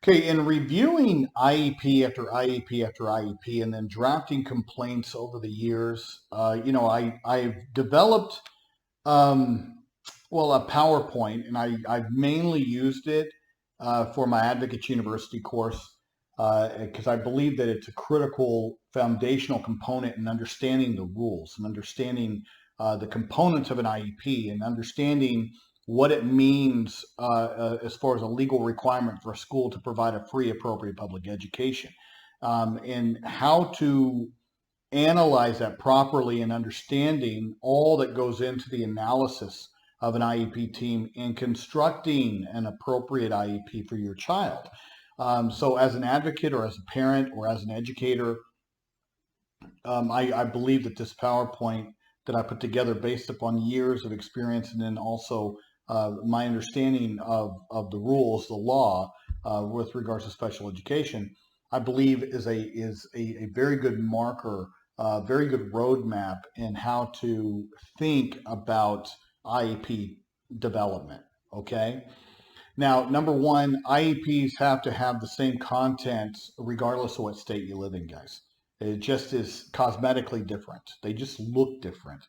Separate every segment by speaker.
Speaker 1: Okay, in reviewing IEP after IEP after IEP and then drafting complaints over the years, I've developed um, a PowerPoint, and I've mainly used it for my Advocates University course because I believe that it's a critical foundational component in understanding the rules and understanding the components of an IEP and understanding what it means as far as a legal requirement for a school to provide a free, appropriate public education, and how to analyze that properly and understanding all that goes into the analysis of an IEP team in constructing an appropriate IEP for your child. So, as an advocate, or as a parent, or as an educator, I believe that this PowerPoint that I put together based upon years of experience and then also my understanding of the rules, the law with regards to special education, I believe is a very good marker, very good roadmap in how to think about IEP development. Okay. Now, number one, IEPs have to have the same content regardless of what state you live in, guys. It just is cosmetically different. They just look different.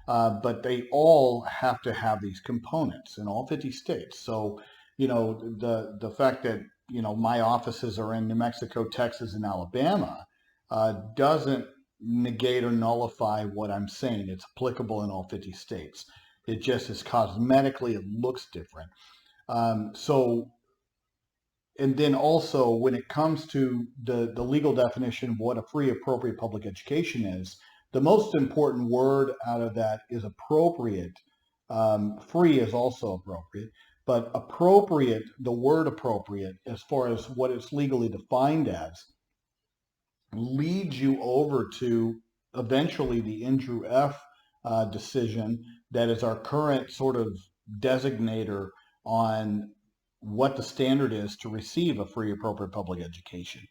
Speaker 1: But they all have to have these components in all 50 states. So, the fact that, my offices are in New Mexico, Texas, and Alabama doesn't negate or nullify what I'm saying. It's applicable in all 50 states. It just is cosmetically, it looks different. So, and then also when it comes to the legal definition of what a free, appropriate public education is, the most important word out of that is appropriate. Free is also appropriate, but appropriate, the word appropriate, as far as what it's legally defined as, leads you over to eventually the Endrew F decision that is our current sort of designator on what the standard is to receive a free, appropriate public education.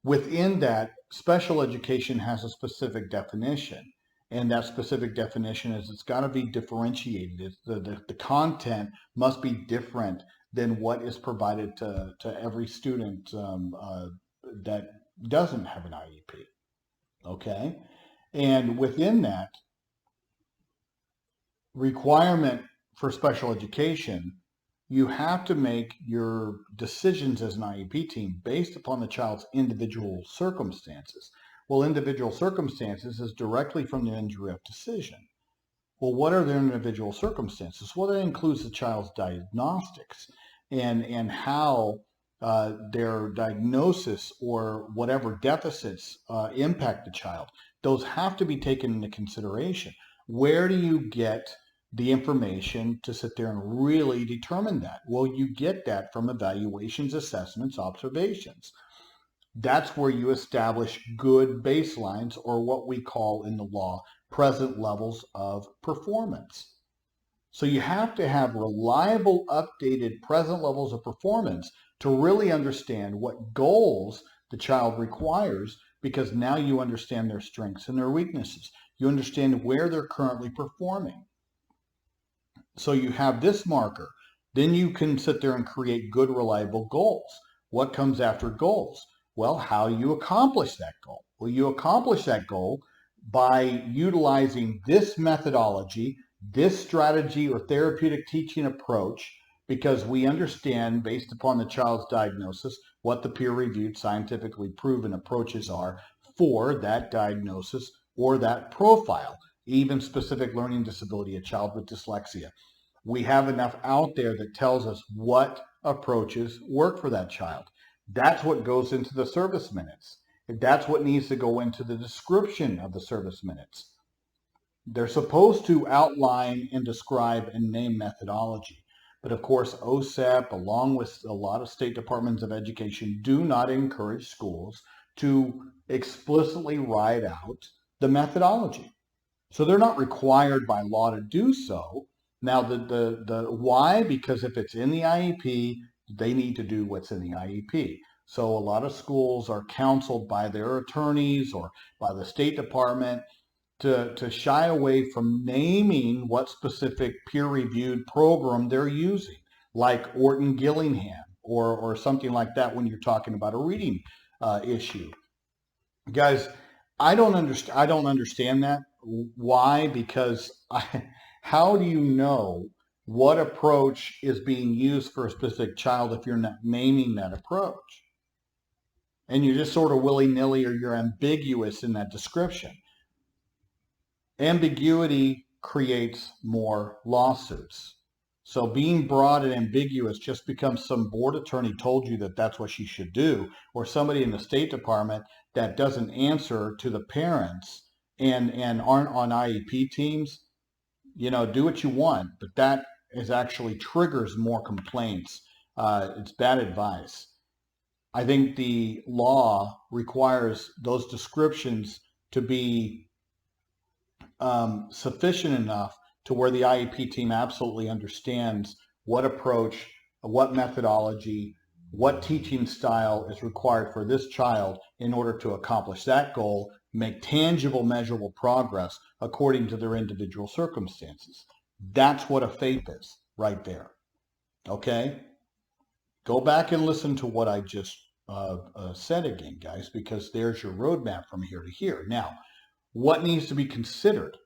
Speaker 1: Within that, special education has a specific definition. And that specific definition is it's got to be differentiated. The content must be different than what is provided to every student that doesn't have an IEP. Okay? And within that requirement for special education, you have to make your decisions as an IEP team based upon the child's individual circumstances. Well, individual circumstances is directly from the Endrew F decision. Well, what are their individual circumstances? Well, that includes the child's diagnostics and how their diagnosis or whatever deficits impact the child. Those have to be taken into consideration. Where do you get the information to sit there and really determine that? Well, you get that from evaluations, assessments, observations. That's where you establish good baselines, or what we call in the law present levels of performance. So you have to have reliable, updated present levels of performance to really understand what goals the child requires, because now you understand their strengths and their weaknesses. You understand where they're currently performing. So you have this marker. Then you can sit there and create good, reliable goals. What comes after goals? Well, how you accomplish that goal. Well, you accomplish that goal by utilizing this methodology, this strategy or therapeutic teaching approach, because we understand, based upon the child's diagnosis, what the peer-reviewed, scientifically proven approaches are for that diagnosis or that profile. Even specific learning disability, a child with dyslexia. We have enough out there that tells us what approaches work for that child. That's what goes into the service minutes. That's what needs to go into the description of the service minutes. They're supposed to outline and describe and name methodology. But of course, OSEP, along with a lot of state departments of education, do not encourage schools to explicitly write out the methodology. So they're not required by law to do so. Now, the why? Because if it's in the IEP, they need to do what's in the IEP. So a lot of schools are counseled by their attorneys or by the State Department to shy away from naming what specific peer-reviewed program they're using, like Orton Gillingham or something like that when you're talking about a reading issue. Guys, I don't understand that. Why? Because how do you know what approach is being used for a specific child if you're not naming that approach? And you're just sort of willy-nilly, or you're ambiguous in that description. Ambiguity creates more lawsuits. So being broad and ambiguous just becomes some board attorney told you that that's what she should do, or somebody in the State Department that doesn't answer to the parents and aren't on IEP teams. Do what you want, but that is actually triggers more complaints. It's bad advice. I think the law requires those descriptions to be sufficient enough to where the IEP team absolutely understands what approach, what methodology, what teaching style is required for this child in order to accomplish that goal, make tangible, measurable progress according to their individual circumstances. That's what a FAPE is right there. Okay? Go back and listen to what I just said again, guys, because there's your roadmap from here to here. Now, what needs to be considered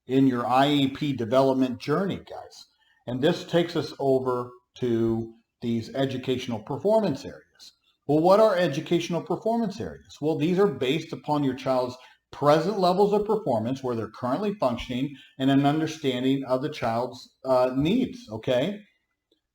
Speaker 1: in your IEP development journey, guys? And this takes us over to these educational performance areas. Well, what are educational performance areas? Well, these are based upon your child's present levels of performance, where they're currently functioning, and an understanding of the child's needs, okay?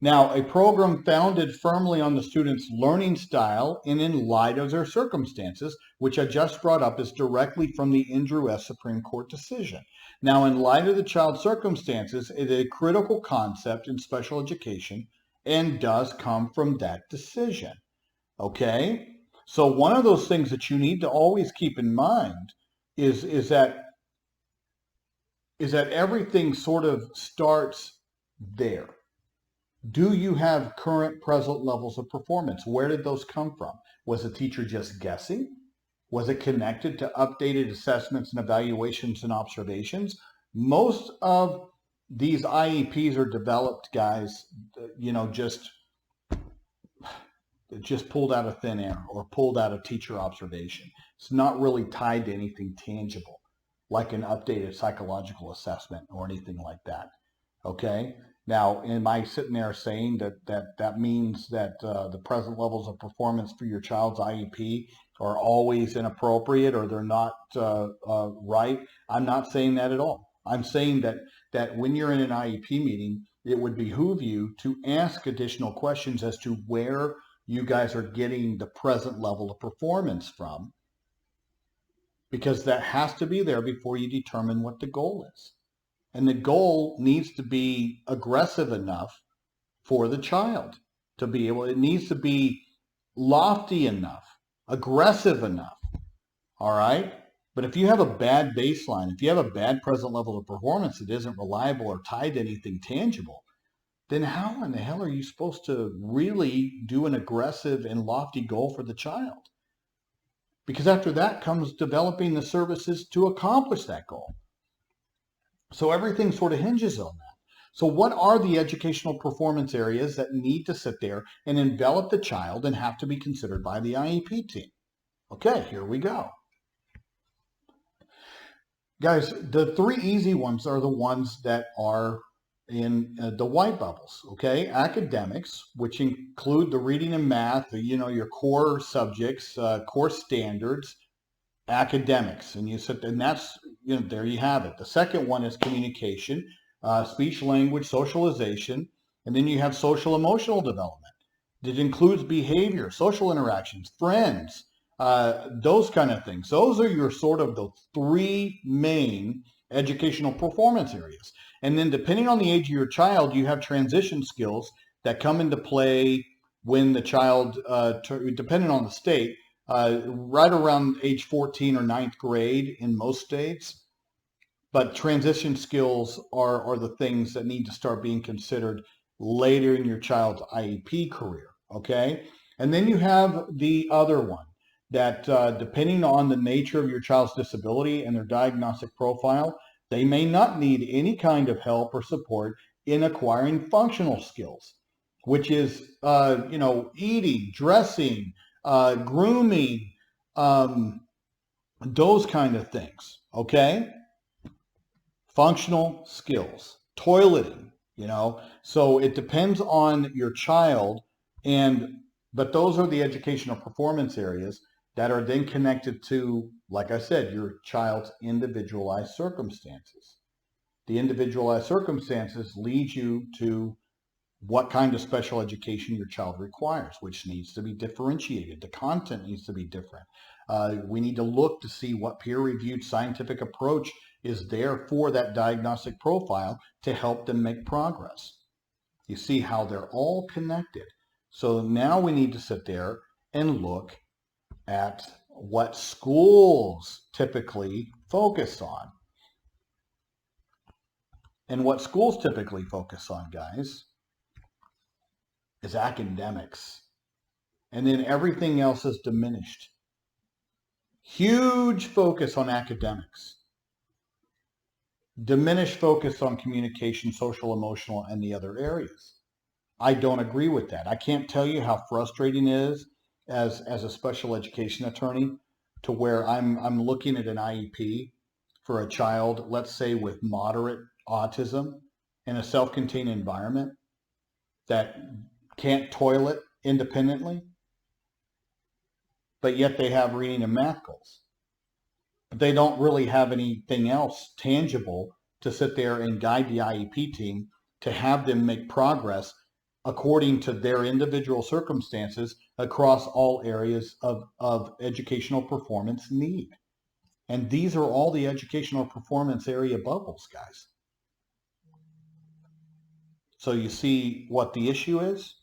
Speaker 1: Now, a program founded firmly on the student's learning style and in light of their circumstances, which I just brought up, is directly from the Endrew F Supreme Court decision. Now, in light of the child's circumstances, it is a critical concept in special education and does come from that decision. Okay? So one of those things that you need to always keep in mind is that everything sort of starts there. Do you have current present levels of performance? Where did those come from? Was the teacher just guessing? Was it connected to updated assessments and evaluations and observations? Most of these IEPs are developed, guys, just pulled out of thin air or pulled out of teacher observation. It's not really tied to anything tangible, like an updated psychological assessment or anything like that. Okay? Now, am I sitting there saying that means that the present levels of performance for your child's IEP are always inappropriate, or they're not right? I'm not saying that at all. I'm saying that when you're in an IEP meeting, it would behoove you to ask additional questions as to where you guys are getting the present level of performance from, because that has to be there before you determine what the goal is. And the goal needs to be aggressive enough for the child to be able, it needs to be lofty enough, aggressive enough. All right? But if you have a bad baseline, if you have a bad present level of performance that isn't reliable or tied to anything tangible, then how in the hell are you supposed to really do an aggressive and lofty goal for the child? Because after that comes developing the services to accomplish that goal. So everything sort of hinges on that. So what are the educational performance areas that need to sit there and envelop the child and have to be considered by the IEP team? Okay, here we go. Guys, the three easy ones are the ones that are in the white bubbles, okay? Academics, which include the reading and math, your core subjects, core standards, academics, and that's, there you have it. The second one is communication, speech, language, socialization, and then you have social emotional development. It includes behavior, social interactions, friends, those kind of things. Those are your sort of the three main educational performance areas. And then depending on the age of your child, you have transition skills that come into play when the child, depending on the state, right around age 14 or 9th grade in most states. But transition skills are the things that need to start being considered later in your child's IEP career, okay? And then you have the other one that depending on the nature of your child's disability and their diagnostic profile, they may not need any kind of help or support in acquiring functional skills. which is, eating, dressing, grooming, those kind of things, okay? Functional skills, toileting, so it depends on your child, but those are the educational performance areas that are then connected to, like I said, your child's individualized circumstances. The individualized circumstances lead you to what kind of special education your child requires, which needs to be differentiated. The content needs to be different. We need to look to see what peer-reviewed scientific approach is there for that diagnostic profile to help them make progress. You see how they're all connected. So now we need to sit there and look at what schools typically focus on. And what schools typically focus on, guys, is academics. And then everything else is diminished. Huge focus on academics. Diminished focus on communication, social, emotional, and the other areas. I don't agree with that. I can't tell you how frustrating it is as a special education attorney to where I'm looking at an IEP for a child, let's say with moderate autism in a self-contained environment that can't toilet independently, but yet they have reading and math goals. But they don't really have anything else tangible to sit there and guide the IEP team to have them make progress according to their individual circumstances across all areas of educational performance need. And these are all the educational performance area bubbles, guys. So you see what the issue is?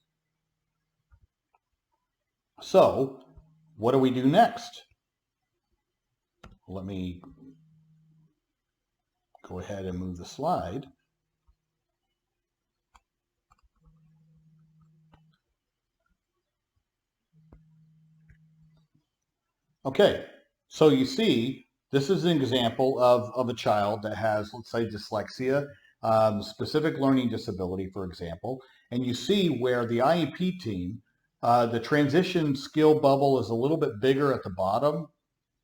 Speaker 1: So what do we do next? Let me go ahead and move the slide. Okay, so you see, this is an example of a child that has, let's say, dyslexia, specific learning disability, for example, and you see where the IEP team, the transition skill bubble is a little bit bigger at the bottom,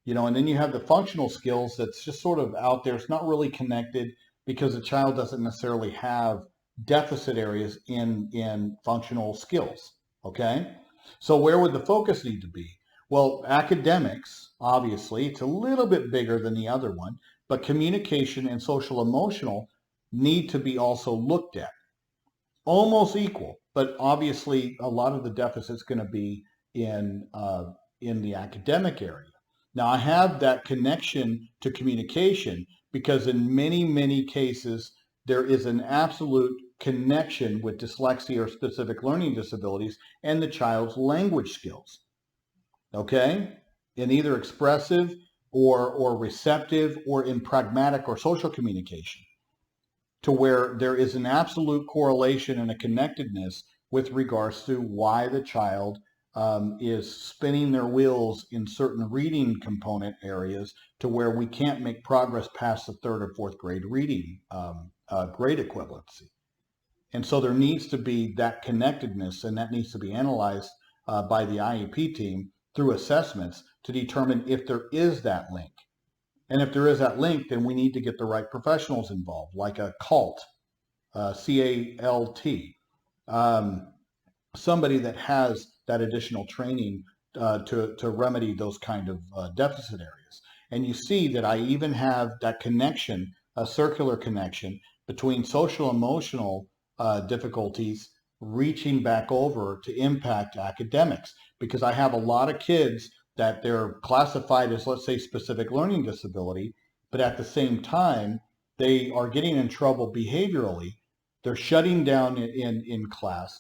Speaker 1: and then you have the functional skills that's just sort of out there. It's not really connected because the child doesn't necessarily have deficit areas in functional skills, okay? So where would the focus need to be? Well, academics, obviously, it's a little bit bigger than the other one, but communication and social emotional need to be also looked at. Almost equal, but obviously a lot of the deficit's going to be in the academic area. Now, I have that connection to communication because in many, many cases, there is an absolute connection with dyslexia or specific learning disabilities and the child's language skills. Okay? In either expressive or receptive or in pragmatic or social communication, to where there is an absolute correlation and a connectedness with regards to why the child is spinning their wheels in certain reading component areas to where we can't make progress past the third or fourth grade reading grade equivalency. And so there needs to be that connectedness, and that needs to be analyzed by the IEP team through assessments to determine if there is that link. And if there is that link, then we need to get the right professionals involved, like a CALT, C-A-L-T, somebody that has that additional training to remedy those kind of deficit areas. And you see that I even have that connection, a circular connection between social emotional difficulties reaching back over to impact academics, because I have a lot of kids that they're classified as, let's say, specific learning disability, but at the same time, they are getting in trouble behaviorally. They're shutting down in class.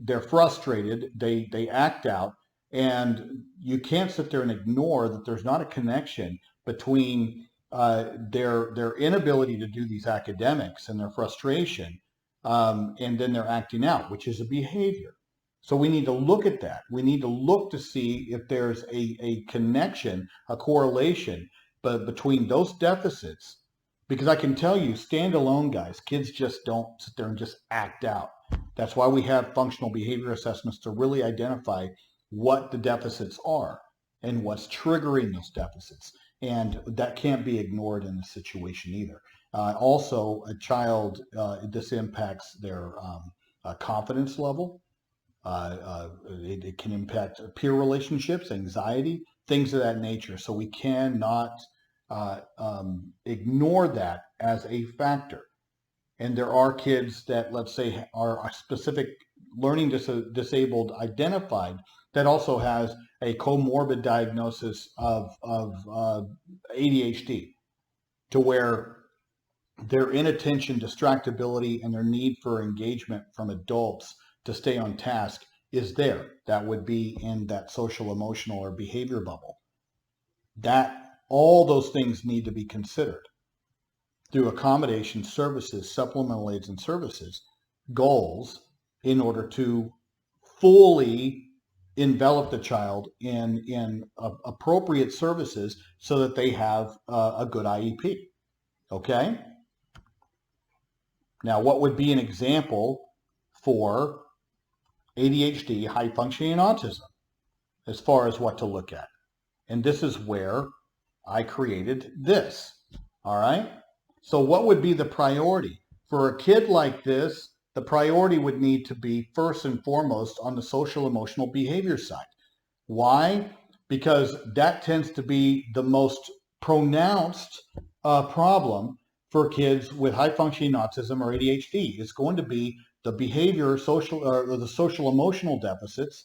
Speaker 1: They're frustrated. They act out, and you can't sit there and ignore that there's not a connection between their inability to do these academics and their frustration, and then they're acting out, which is a behavior. So we need to look at that. We need to look to see if there's a connection, a correlation, but between those deficits Because I can tell you, standalone guys, kids just don't sit there and just act out. That's why we have functional behavior assessments to really identify what the deficits are and what's triggering those deficits. And that can't be ignored in this situation either. Also, a child, this impacts their confidence level. It can impact peer relationships, anxiety, things of that nature. So we cannot ignore that as a factor. And there are kids that, let's say, are specific learning disabled identified that also has a comorbid diagnosis of ADHD, to where their inattention, distractibility, and their need for engagement from adults to stay on task is there. That would be in that social, emotional, or behavior bubble. That all those things need to be considered through accommodation services, supplemental aids and services, goals, in order to fully envelop the child in appropriate services so that they have a good IEP. Okay? Now, what would be an example for ADHD, high functioning autism, as far as what to look at? And this is where I created this. All right? So what would be the priority? For a kid like this, the priority would need to be first and foremost on the social emotional behavior side. Why? Because that tends to be the most pronounced problem for kids with high functioning autism or ADHD. It's going to be the behavior, social, or the social emotional deficits.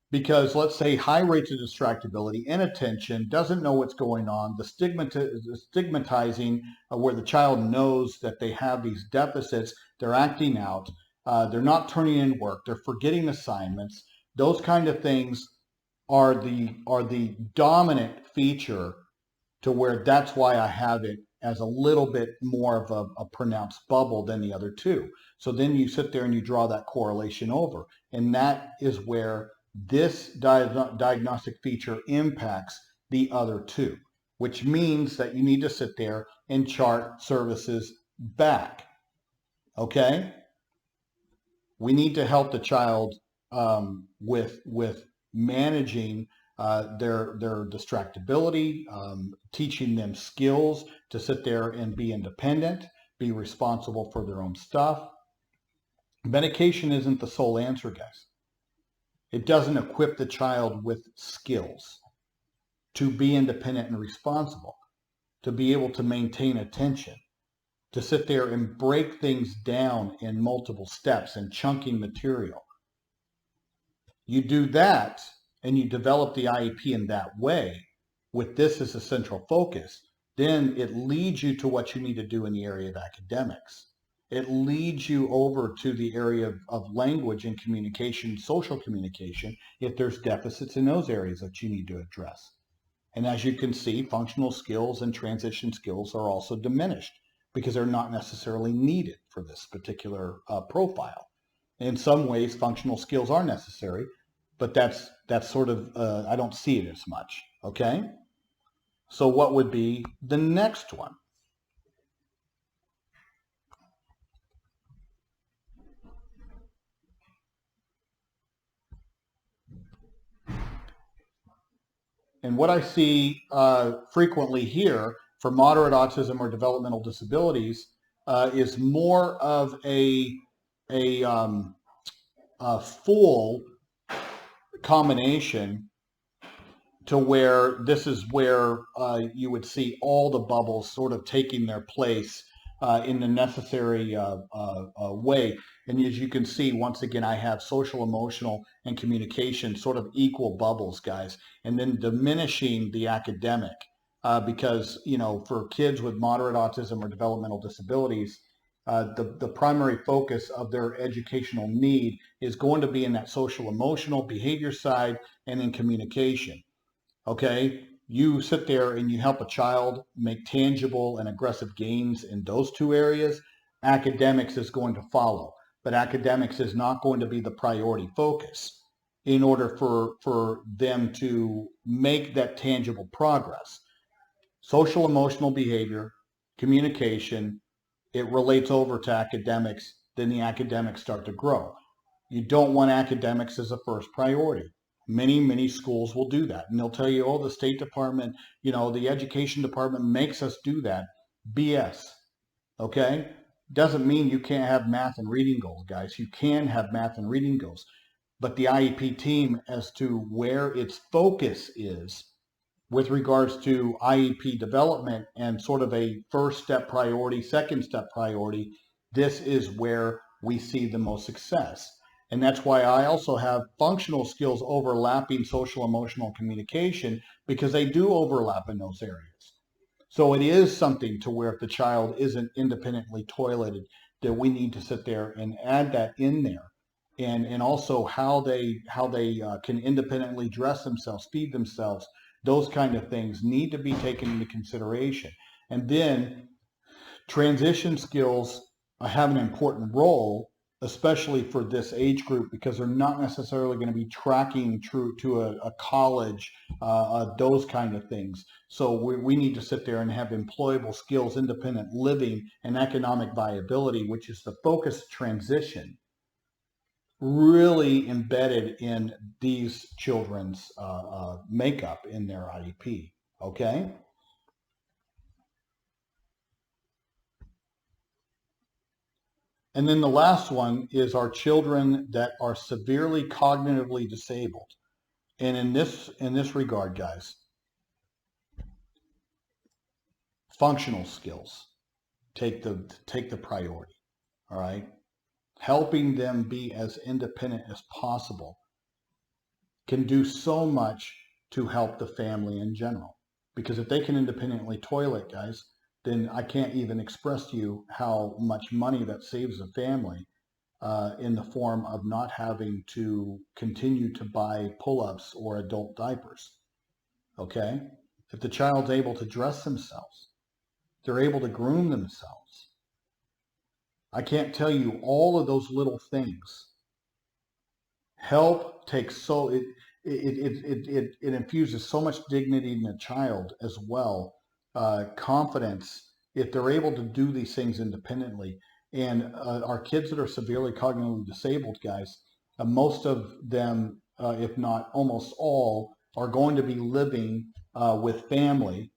Speaker 1: Because let's say high rates of distractibility, inattention, doesn't know what's going on, the stigmatizing where the child knows that they have these deficits, they're acting out, they're not turning in work, they're forgetting assignments. Those kind of things are the dominant feature, to where that's why I have it as a little bit more of a pronounced bubble than the other two. So then you sit there and you draw that correlation over, and that is where this diagnostic feature impacts the other two, which means that you need to sit there and chart services back. Okay? We need to help the child with managing their distractibility, teaching them skills to sit there and be independent, be responsible for their own stuff. Medication isn't the sole answer, guys. It doesn't equip the child with skills to be independent and responsible, to be able to maintain attention, to sit there and break things down in multiple steps and chunking material. You do that and you develop the IEP in that way, with this as a central focus, then it leads you to what you need to do in the area of academics. It leads you over to the area of language and communication, social communication, if there's deficits in those areas that you need to address. And as you can see, functional skills and transition skills are also diminished because they're not necessarily needed for this particular profile. In some ways, functional skills are necessary, but that's sort of, I don't see it as much, okay? So what would be the next one? And what I see frequently here for moderate autism or developmental disabilities is more of a full combination, to where this is where you would see all the bubbles sort of taking their place in the necessary way. And as you can see, once again, I have social, emotional, and communication sort of equal bubbles, guys, and then diminishing the academic. Because, you know, for kids with moderate autism or developmental disabilities, the primary focus of their educational need is going to be in that social, emotional, behavior side, and in communication. Okay, you sit there and you help a child make tangible and aggressive gains in those two areas. Academics is going to follow, but academics is not going to be the priority focus in order for them to make that tangible progress. Social emotional behavior communication, it relates over to academics, then the academics start to grow. You don't want academics as a first priority. Many schools will do that. And they'll tell you, oh, the State Department, the Education Department makes us do that. BS. Okay? Doesn't mean you can't have math and reading goals, guys. You can have math and reading goals. But the IEP team, as to where its focus is with regards to IEP development and sort of a first step priority, second step priority, this is where we see the most success. And that's why I also have functional skills overlapping social emotional communication, because they do overlap in those areas. So it is something to where if the child isn't independently toileted, that we need to sit there and add that in there. And also how they can independently dress themselves, feed themselves, those kind of things need to be taken into consideration. And then transition skills have an important role, especially for this age group, because they're not necessarily going to be tracking true to a college, those kind of things. So we need to sit there and have employable skills, independent living, and economic viability, which is the focus transition, really embedded in these children's makeup in their IEP. Okay? And then the last one is our children that are severely cognitively disabled. And in this regard, guys, functional skills take the priority. All right? Helping them be as independent as possible can do so much to help the family in general. Because if they can independently toilet, guys, then I can't even express to you how much money that saves a family in the form of not having to continue to buy pull-ups or adult diapers. Okay? If the child's able to dress themselves, they're able to groom themselves. I can't tell you all of those little things. Help takes it infuses so much dignity in the child as well, confidence, if they're able to do these things independently. And our kids that are severely cognitively disabled, guys, most of them, if not almost all, are going to be living with family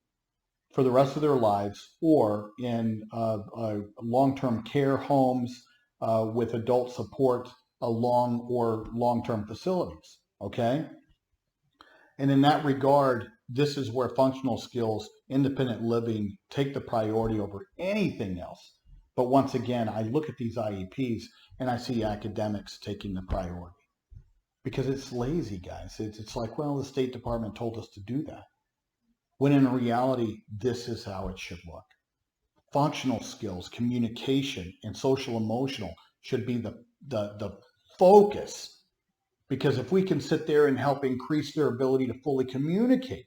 Speaker 1: for the rest of their lives, or in long-term care homes with adult support, long-term facilities. Okay? And in that regard, this is where functional skills, independent living, take the priority over anything else. But once again, I look at these IEPs and I see academics taking the priority because it's lazy, guys. It's like, well, the State Department told us to do that. When in reality, this is how it should look. Functional skills, communication, and social emotional should be the focus. Because if we can sit there and help increase their ability to fully communicate,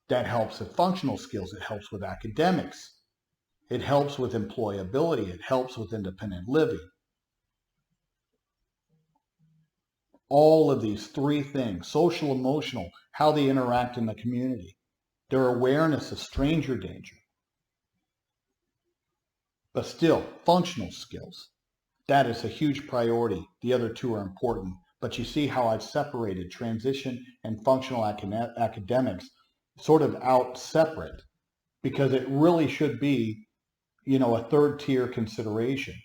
Speaker 1: that helps with functional skills. It helps with academics. It helps with employability. It helps with independent living. All of these three things, social, emotional, how they interact in the community, their awareness of stranger danger, but still functional skills. That is a huge priority. The other two are important. But you see how I've separated transition and functional academics sort of out separate, because it really should be, a third tier consideration.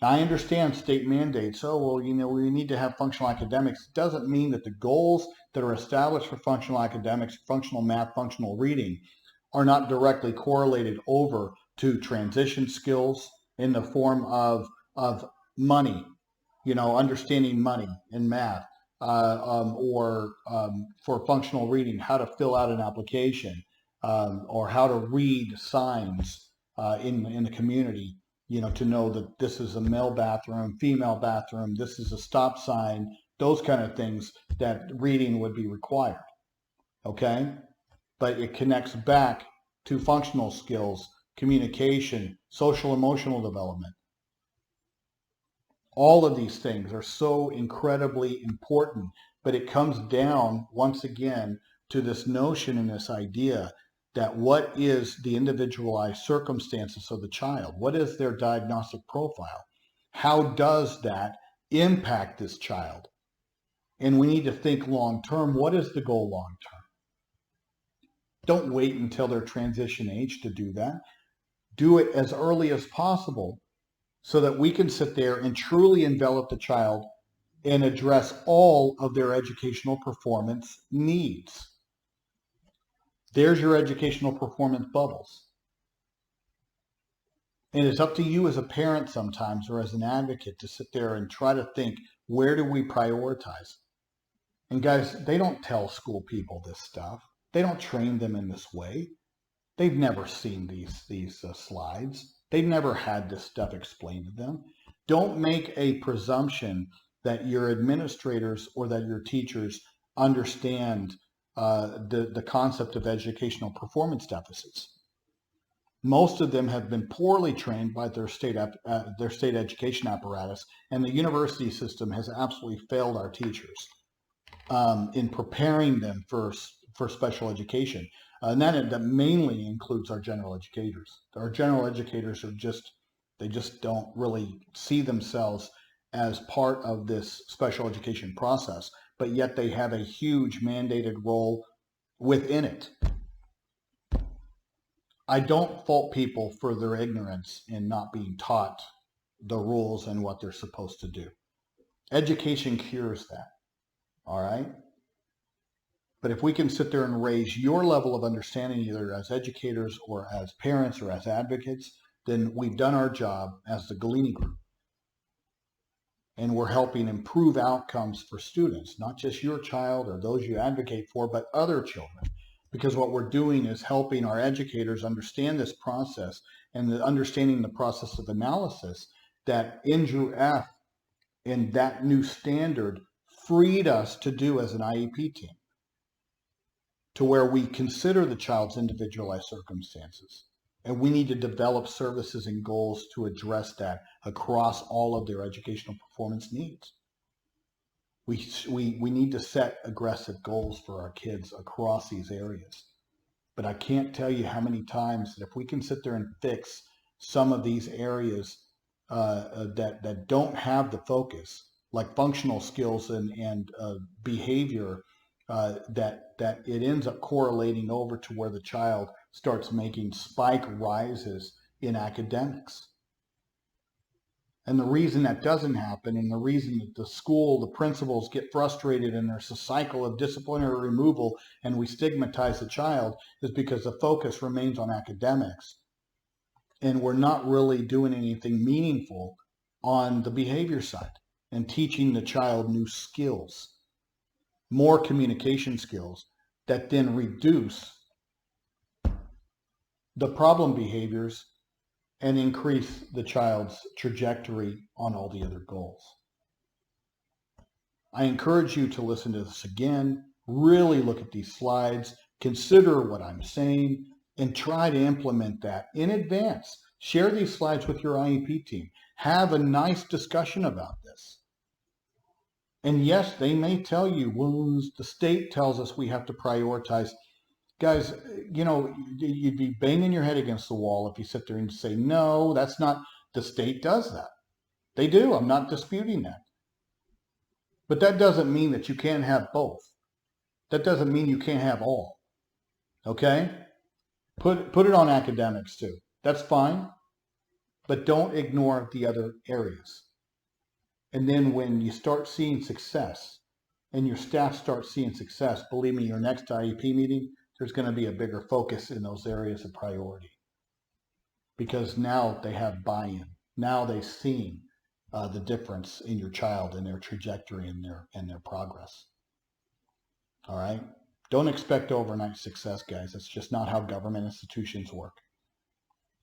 Speaker 1: Now, I understand state mandates. Oh, well, we need to have functional academics. It doesn't mean that the goals that are established for functional academics, functional math, functional reading, are not directly correlated over to transition skills in the form of money, understanding money in math, or for functional reading, how to fill out an application, or how to read signs in the community, to know that this is a male bathroom, female bathroom, this is a stop sign, those kind of things that reading would be required. Okay? But it connects back to functional skills, communication, social emotional development. All of these things are so incredibly important, but it comes down once again to this notion and this idea that what is the individualized circumstances of the child? What is their diagnostic profile? How does that impact this child? And we need to think long term. What is the goal long term? Don't wait until their transition age to do that. Do it as early as possible so that we can sit there and truly envelop the child and address all of their educational performance needs. There's your educational performance bubbles. And it's up to you as a parent sometimes or as an advocate to sit there and try to think, where do we prioritize? And guys, they don't tell school people this stuff. They don't train them in this way. They've never seen these slides. They've never had this stuff explained to them. Don't make a presumption that your administrators or that your teachers understand the concept of educational performance deficits. Most of them have been poorly trained by their state education apparatus, and the university system has absolutely failed our teachers in preparing them for special education. And that mainly includes our general educators. Our general educators they just don't really see themselves as part of this special education process, but yet they have a huge mandated role within it. I don't fault people for their ignorance in not being taught the rules and what they're supposed to do. Education cures that, all right? But if we can sit there and raise your level of understanding, either as educators or as parents or as advocates, then we've done our job as the Gallini group. And we're helping improve outcomes for students, not just your child or those you advocate for, but other children. Because what we're doing is helping our educators understand this process and understanding the process of analysis that Endrew F and that new standard freed us to do as an IEP team, to where we consider the child's individualized circumstances. And we need to develop services and goals to address that across all of their educational performance needs. We need to set aggressive goals for our kids across these areas. But I can't tell you how many times that if we can sit there and fix some of these areas that don't have the focus, like functional skills and behavior, that it ends up correlating over to where the child starts making spike rises in academics. And the reason that doesn't happen, and the reason that the school, the principals get frustrated and there's a cycle of disciplinary removal and we stigmatize the child, is because the focus remains on academics. And we're not really doing anything meaningful on the behavior side and teaching the child new skills, more communication skills that then reduce the problem behaviors and increase the child's trajectory on all the other goals. I encourage you to listen to this again, really look at these slides, consider what I'm saying, and try to implement that in advance. Share these slides with your IEP team. Have a nice discussion about this. And yes, they may tell you, well, the state tells us we have to prioritize. Guys, you know, you'd be banging your head against the wall if you sit there and say, no, that's not, the state does that. They do. I'm not disputing that. But that doesn't mean that you can't have both. That doesn't mean you can't have all. Okay? Put it on academics too. That's fine. But don't ignore the other areas. And then when you start seeing success and your staff starts seeing success, believe me, your next IEP meeting, there's going to be a bigger focus in those areas of priority, because now they have buy-in. Now they've seen the difference in your child and their trajectory and their progress. All right? Don't expect overnight success, guys. That's just not how government institutions work.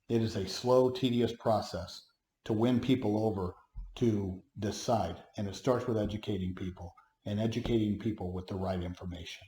Speaker 1: It is a slow, tedious process to win people over to this side, and it starts with educating people and educating people with the right information.